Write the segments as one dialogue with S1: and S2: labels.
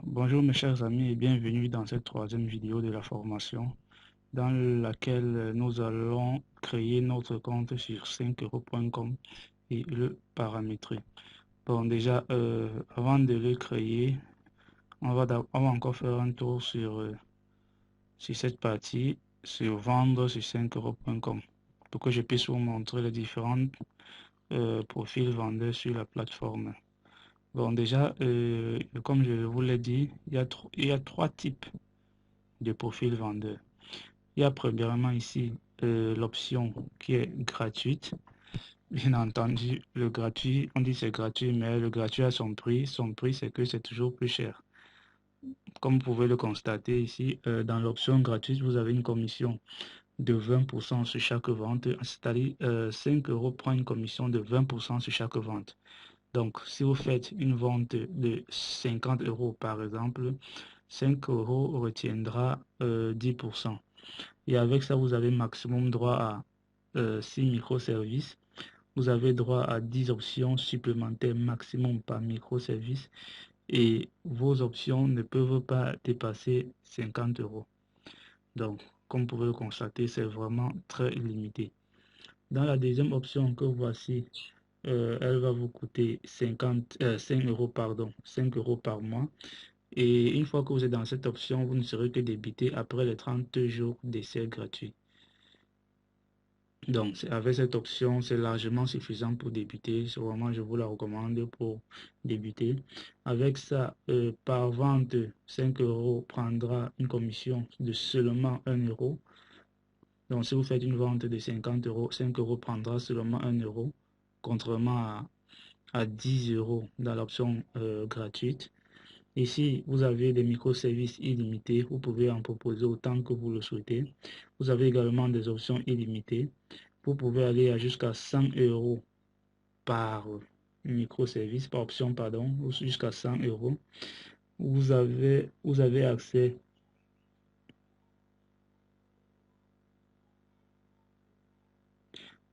S1: Bonjour mes chers amis et bienvenue dans cette troisième vidéo de la formation dans laquelle nous allons créer notre compte sur 5euros.com et le paramétrer. Bon déjà avant de le créer, on va encore faire un tour sur cette partie, sur vendre sur 5euros.com pour que je puisse vous montrer les différents profils vendeurs sur la plateforme. Bon déjà, comme je vous l'ai dit, il y a trois types de profil vendeur. Il y a premièrement ici l'option qui est gratuite. Bien entendu, le gratuit, on dit c'est gratuit, mais le gratuit a son prix. Son prix, c'est que c'est toujours plus cher. Comme vous pouvez le constater ici, dans l'option gratuite, vous avez une commission de 20% sur chaque vente, c'est-à-dire 5 euros prend une commission de 20% sur chaque vente. Donc, si vous faites une vente de 50 euros par exemple, 5 euros retiendra 10%. Et avec ça, vous avez maximum droit à 6 microservices. Vous avez droit à 10 options supplémentaires maximum par microservice. Et vos options ne peuvent pas dépasser 50 euros. Donc, comme vous pouvez le constater, c'est vraiment très limité. Dans la deuxième option que voici, elle va vous coûter 5 euros, pardon, 5 euros par mois. Et une fois que vous êtes dans cette option, vous ne serez que débité après les 30 jours d'essai gratuit. Donc, avec cette option, c'est largement suffisant pour débuter. Vraiment, je vous la recommande pour débuter. Avec ça, par vente, 5 euros prendra une commission de seulement 1 euro. Donc, si vous faites une vente de 50 euros, 5 euros prendra seulement 1 euro, contrairement à 10 euros dans l'option gratuite. Ici, vous avez des microservices illimités. Vous pouvez en proposer autant que vous le souhaitez. Vous avez également des options illimitées. Vous pouvez aller jusqu'à 100 euros par microservice, par option, pardon, jusqu'à 100 euros. Vous avez accès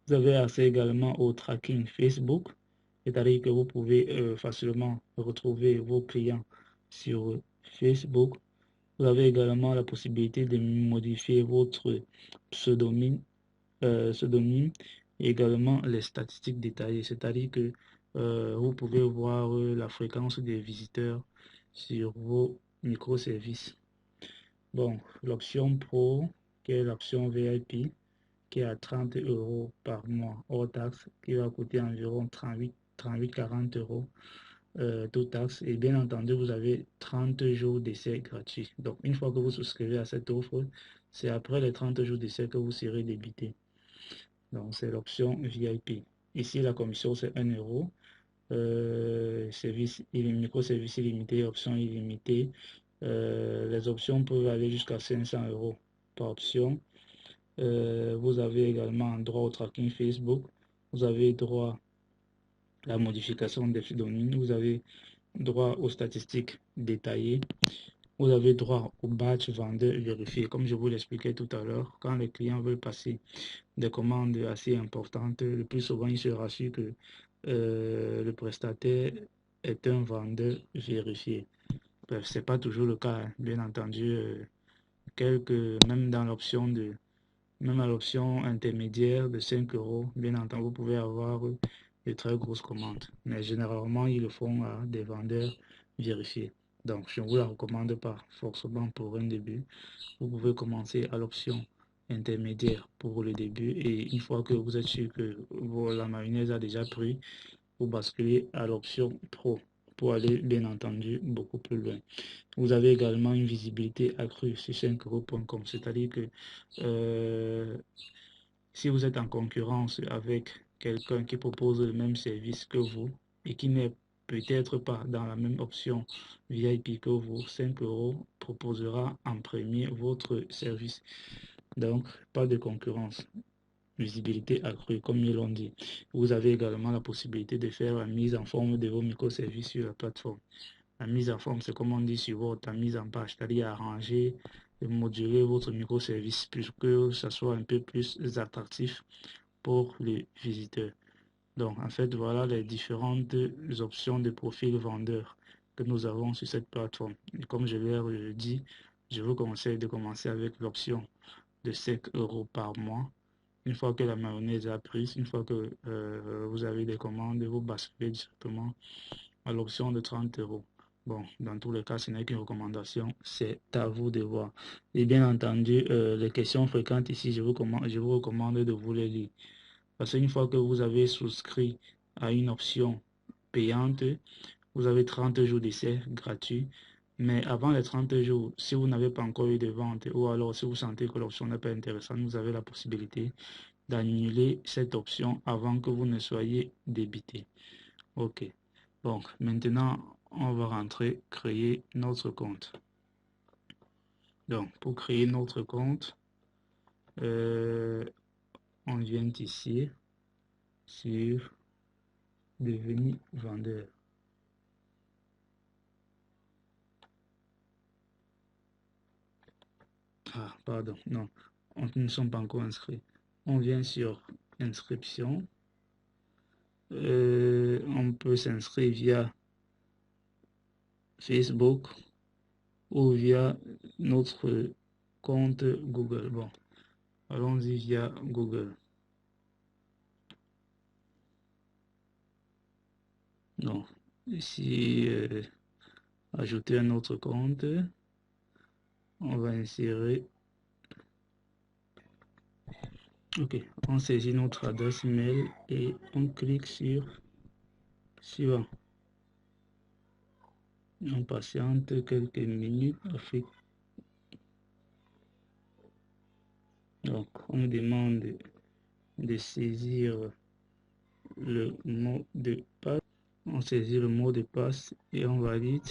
S1: Vous avez accès également au tracking Facebook, c'est-à-dire que vous pouvez facilement retrouver vos clients sur Facebook. Vous avez également la possibilité de modifier votre pseudonyme, pseudonyme et également les statistiques détaillées, c'est-à-dire que vous pouvez voir la fréquence des visiteurs sur vos microservices. Bon, l'option Pro, qui est l'option VIP, qui est à 30 euros par mois hors taxe, qui va coûter environ 38-40 euros tout taxe. Et bien entendu, vous avez 30 jours d'essai gratuit. Donc, une fois que vous souscrivez à cette offre, c'est après les 30 jours d'essai que vous serez débité. Donc, c'est l'option VIP. Ici, la commission, c'est 1 euro. Microservice illimité, option illimitée. Les options peuvent aller jusqu'à 500 euros par option. Vous avez également droit au tracking Facebook. Vous avez droit à la modification des pseudonymes. Vous avez droit aux statistiques détaillées. Vous avez droit au badge vendeur vérifié. Comme je vous l'expliquais tout à l'heure, quand les clients veulent passer des commandes assez importantes, le plus souvent, ils se rassurent que le prestataire est un vendeur vérifié. Bref, ce n'est pas toujours le cas, hein. Bien entendu, même dans l'option même à l'option intermédiaire de 5 euros, bien entendu, vous pouvez avoir de très grosses commandes. Mais généralement, ils le font à des vendeurs vérifiés. Donc, je ne vous la recommande pas forcément pour un début. Vous pouvez commencer à l'option intermédiaire pour le début. Et une fois que vous êtes sûr que la mayonnaise a déjà pris, vous basculez à l'option Pro pour aller, bien entendu, beaucoup plus loin. Vous avez également une visibilité accrue sur 5euros.com, c'est-à-dire que si vous êtes en concurrence avec quelqu'un qui propose le même service que vous et qui n'est peut-être pas dans la même option VIP que vous, 5 euros proposera en premier votre service. Donc, pas de concurrence. Visibilité accrue, comme ils l'ont dit. Vous avez également la possibilité de faire la mise en forme de vos microservices sur la plateforme. La mise en forme, c'est comme on dit sur votre mise en page, c'est-à-dire arranger et moduler votre microservice pour que ça soit un peu plus attractif pour les visiteurs. Donc, en fait, voilà les différentes options de profil vendeur que nous avons sur cette plateforme. Et comme je l'ai dit, je vous conseille de commencer avec l'option de 5 euros par mois. Une fois que la mayonnaise a pris, une fois que vous avez des commandes, vous basculez directement à l'option de 30 euros. Bon, dans tous les cas, ce n'est qu'une recommandation, c'est à vous de voir. Et bien entendu, les questions fréquentes ici, je vous recommande de vous les lire. Parce qu'une fois que vous avez souscrit à une option payante, vous avez 30 jours d'essai gratuit. Mais avant les 30 jours, si vous n'avez pas encore eu de vente ou alors si vous sentez que l'option n'est pas intéressante, vous avez la possibilité d'annuler cette option avant que vous ne soyez débité. Ok. Donc, maintenant, on va rentrer, créer notre compte. Donc, pour créer notre compte, on vient ici sur devenir vendeur. Ah, pardon, non, nous ne sommes pas encore inscrits. On vient sur inscription. On peut s'inscrire via Facebook ou via notre compte Google. Bon, allons-y via Google. Donc, ici, ajouter un autre compte. On va insérer. Ok, on saisit notre adresse mail et on clique sur suivant. On patiente quelques minutes. Donc, on nous demande de saisir le mot de passe. On saisit le mot de passe et on valide.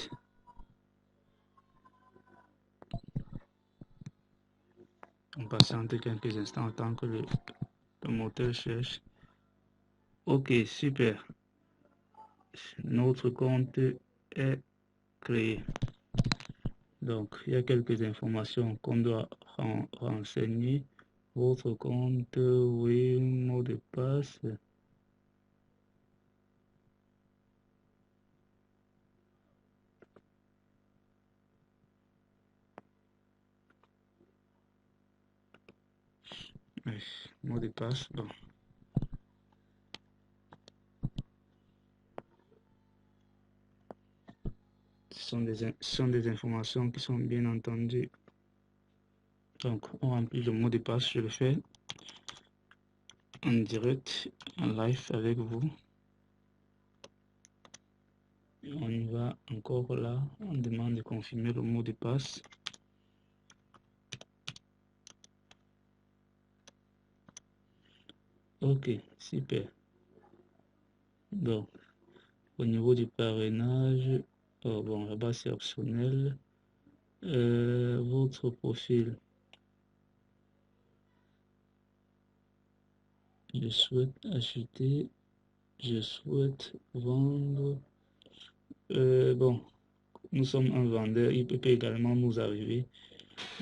S1: On patiente quelques instants en tant que le moteur cherche. Ok, super. Notre compte est créé. Donc, il y a quelques informations qu'on doit renseigner. Votre compte, oui, mot de passe. Mot de passe, bon. Ce sont des informations qui sont bien entendues. Donc, on remplit le mot de passe, je le fais en direct, en live avec vous. On y va encore là, on demande de confirmer le mot de passe. Ok, super. Donc, au niveau du parrainage, oh bon, là-bas c'est optionnel. Votre profil. Je souhaite acheter, je souhaite vendre. Bon, nous sommes un vendeur, il peut également nous arriver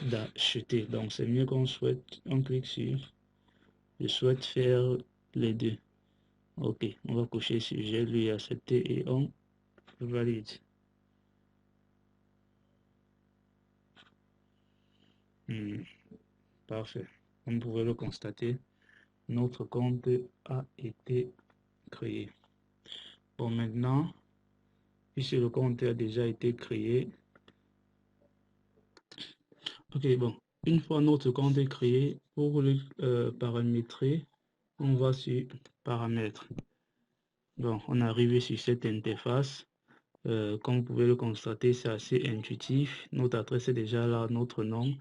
S1: d'acheter. Donc c'est mieux qu'on souhaite, on clique sur je souhaite faire les deux. Ok, on va cocher sur j'ai lui accepté et on valide. Parfait. Comme vous pouvez le constater, notre compte a été créé. Bon, maintenant, puisque le compte a déjà été créé, ok, bon, une fois notre compte est créé, pour le paramétrer, on va sur paramètres. Donc, on est arrivé sur cette interface. Comme vous pouvez le constater, c'est assez intuitif. Notre adresse est déjà là, notre nom,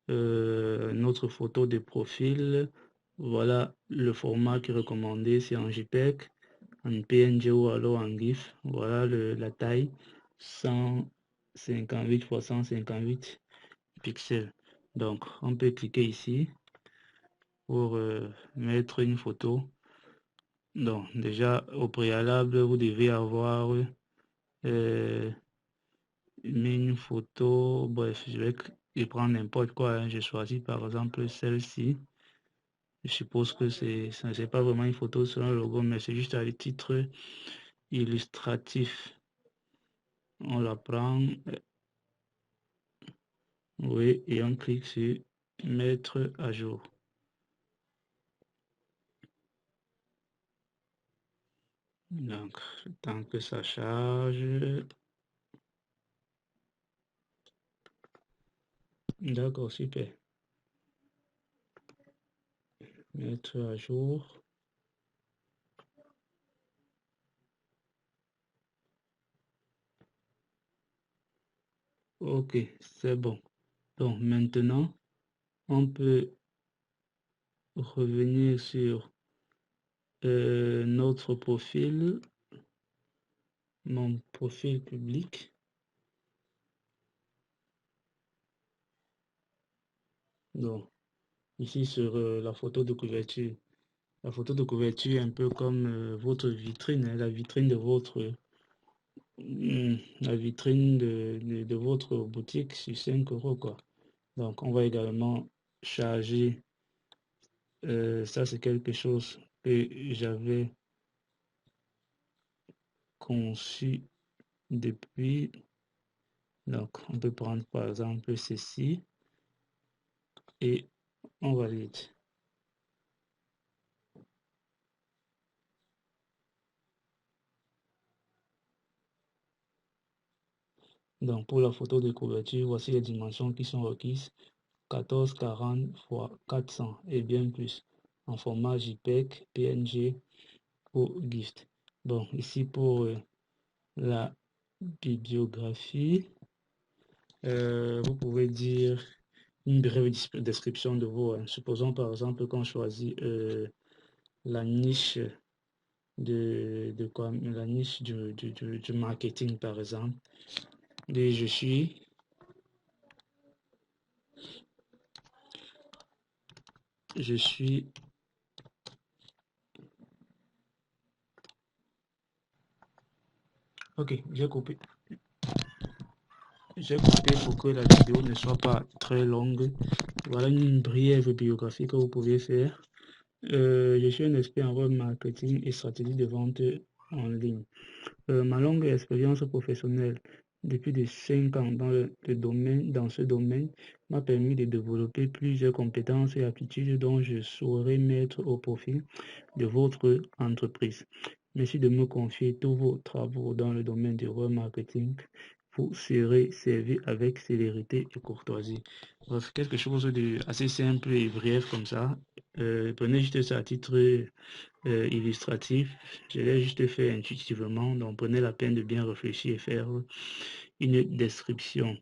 S1: notre photo de profil. Voilà le format qui est recommandé, c'est en JPEG, en PNG ou alors en GIF. Voilà la taille, 158 x 158 pixels. Donc, on peut cliquer ici pour mettre une photo. Donc, déjà, au préalable, vous devez avoir une photo. Bref, je vais prendre n'importe quoi, hein. Je choisis par exemple celle-ci. Je suppose que c'est pas vraiment une photo sur un logo, mais c'est juste à titre illustratif. On la prend, oui, et on clique sur mettre à jour. Donc, tant que ça charge. D'accord, super. Mettre à jour. Ok, c'est bon. Donc maintenant, on peut revenir sur notre profil, mon profil public. Donc, ici sur la photo de couverture. La photo de couverture est un peu comme votre vitrine, hein, la vitrine de votre la vitrine de votre boutique sur 5 euros, quoi. Donc, on va également charger. Ça, c'est quelque chose que j'avais conçu depuis. Donc, on peut prendre par exemple ceci et on valide. Donc, pour la photo de couverture, voici les dimensions qui sont requises. 1440 x 400 et bien plus en format JPEG, PNG ou GIF. Bon, ici pour la bibliographie, vous pouvez dire une brève description de vos. Supposons par exemple qu'on choisit la niche de quoi, la niche du marketing par exemple. Et je suis ok, j'ai coupé pour que la vidéo ne soit pas très longue. Voilà une brève biographie que vous pouvez faire. Je suis un expert en web marketing et stratégie de vente en ligne. Ma longue expérience professionnelle depuis de 5 ans dans ce domaine m'a permis de développer plusieurs compétences et aptitudes dont je saurais mettre au profit de votre entreprise. Merci de me confier tous vos travaux dans le domaine du web marketing. Vous serez servi avec célérité et courtoisie. Bref, quelque chose de assez simple et bref comme ça. Prenez juste ça à titre illustratif. Je l'ai juste fait intuitivement. Donc, prenez la peine de bien réfléchir et faire une description.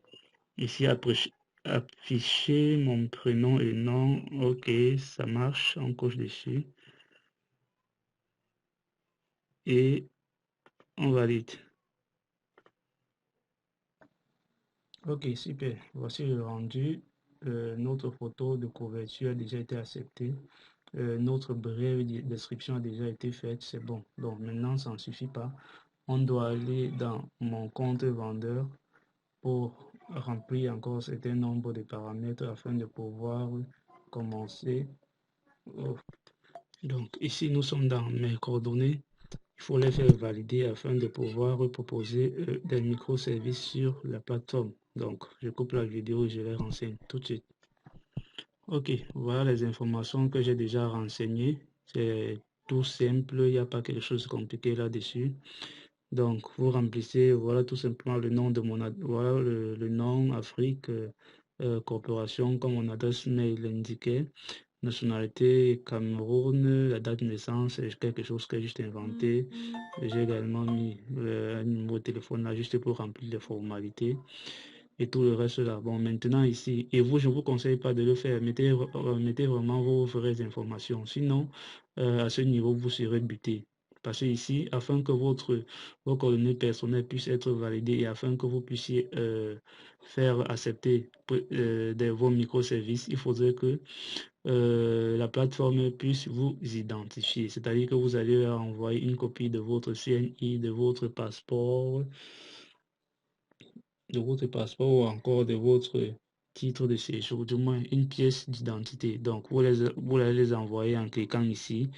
S1: Ici, après, afficher mon prénom et nom. Ok, ça marche. On coche dessus. Et on valide. Ok, super. Voici le rendu. Notre photo de couverture a déjà été acceptée. Notre brève description a déjà été faite. C'est bon. Donc maintenant, ça ne suffit pas. On doit aller dans mon compte vendeur pour remplir encore un certain nombre de paramètres afin de pouvoir commencer. Donc ici, nous sommes dans mes coordonnées. Il faut les faire valider afin de pouvoir proposer des microservices sur la plateforme. Donc, je coupe la vidéo et je les renseigne tout de suite. Ok, voilà les informations que j'ai déjà renseignées. C'est tout simple, il n'y a pas quelque chose de compliqué là-dessus. Donc, vous remplissez, voilà tout simplement le nom de voilà le nom Afrique Corporation comme mon adresse mail l'indiquait. Nationalité Cameroun, la date de naissance, c'est quelque chose que j'ai juste inventé. J'ai également mis un numéro de téléphone là juste pour remplir les formalités et tout le reste là. Bon, maintenant ici, et vous, je ne vous conseille pas de le faire. Mettez vraiment vos vraies informations. Sinon, à ce niveau, vous serez buté. Parce que ici, afin que vos coordonnées personnelles puissent être validées et afin que vous puissiez faire accepter vos microservices, il faudrait que la plateforme puisse vous identifier. C'est-à-dire que vous allez envoyer une copie de votre CNI, de votre passeport ou encore de votre titre de séjour, du moins une pièce d'identité. Donc, vous allez les envoyer en cliquant ici,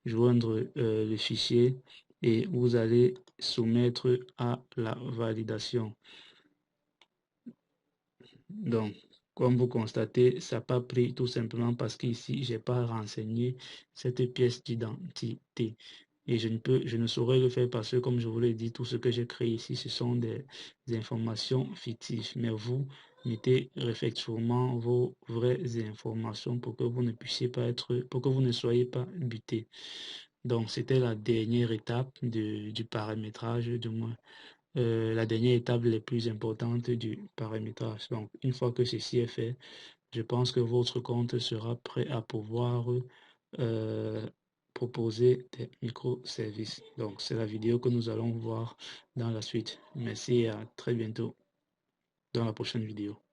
S1: joindre le fichier et vous allez soumettre à la validation. Donc, comme vous constatez, ça n'a pas pris tout simplement parce qu'ici, je n'ai pas renseigné cette pièce d'identité. Et je ne saurais le faire parce que, comme je vous l'ai dit, tout ce que j'ai créé ici, ce sont des informations fictives. Mais vous, mettez effectivement vos vraies informations pour que vous ne puissiez pas pour que vous ne soyez pas buté. Donc, c'était la dernière étape du paramétrage, du moins la dernière étape la plus importante du paramétrage. Donc, une fois que ceci est fait, je pense que votre compte sera prêt à pouvoir proposer des microservices. Donc, c'est la vidéo que nous allons voir dans la suite. Merci et à très bientôt dans la prochaine vidéo.